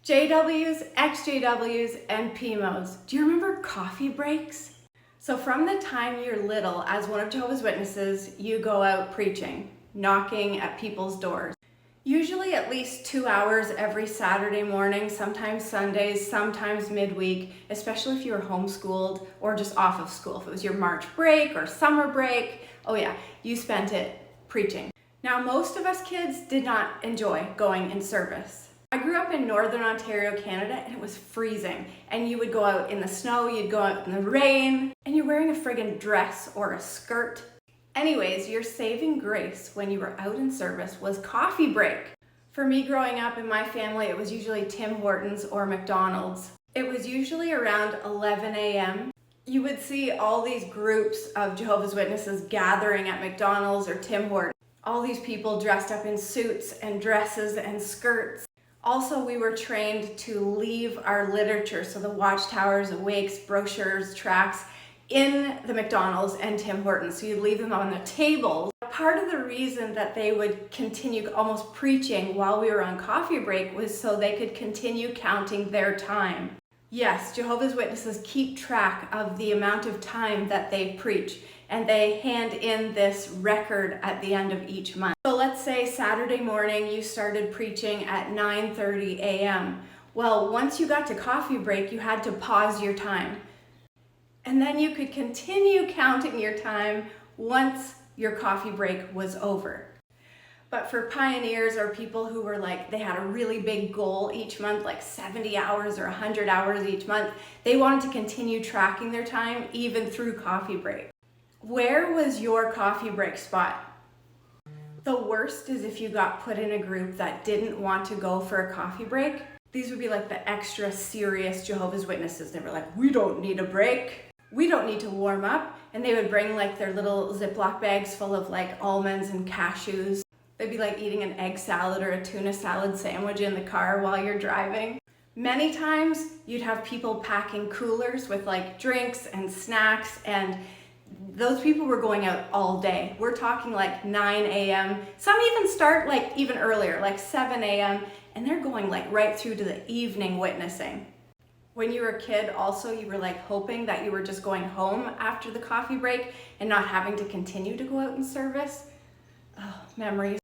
JWs, XJWs, and PMOs. Do you remember coffee breaks? So from the time you're little, as one of Jehovah's Witnesses, you go out preaching, knocking at people's doors. Usually at least 2 hours every Saturday morning, sometimes Sundays, sometimes midweek, especially if you were homeschooled or just off of school. If it was your March break or summer break, oh yeah, you spent it preaching. Now, most of us kids did not enjoy going in service. I grew up in Northern Ontario, Canada, and it was freezing. And you would go out in the snow, you'd go out in the rain, and you're wearing a friggin' dress or a skirt. Anyways, your saving grace when you were out in service was coffee break. For me growing up in my family, it was usually Tim Hortons or McDonald's. It was usually around 11 a.m. You would see all these groups of Jehovah's Witnesses gathering at McDonald's or Tim Hortons. All these people dressed up in suits and dresses and skirts. Also, we were trained to leave our literature, so the watchtowers, awakes, brochures, tracts, in the McDonald's and Tim Hortons. So you'd leave them on the tables. Part of the reason that they would continue almost preaching while we were on coffee break was so they could continue counting their time. Yes, Jehovah's Witnesses keep track of the amount of time that they preach, and they hand in this record at the end of each month. So let's say Saturday morning you started preaching at 9:30 a.m. Well, once you got to coffee break, you had to pause your time. And then you could continue counting your time once your coffee break was over. But for pioneers or people who were like, they had a really big goal each month, like 70 hours or 100 hours each month, they wanted to continue tracking their time even through coffee break. Where was your coffee break spot? The worst is if you got put in a group that didn't want to go for a coffee break. These would be like the extra serious Jehovah's Witnesses. They were like, we don't need a break. We don't need to warm up. And they would bring like their little Ziploc bags full of like almonds and cashews. They'd be like eating an egg salad or a tuna salad sandwich in the car while you're driving. Many times you'd have people packing coolers with like drinks and snacks, and those people were going out all day. We're talking like 9 a.m. Some even start like even earlier, like 7 a.m. and they're going like right through to the evening witnessing. When you were a kid also, you were like hoping that you were just going home after the coffee break and not having to continue to go out in service. Oh, memories.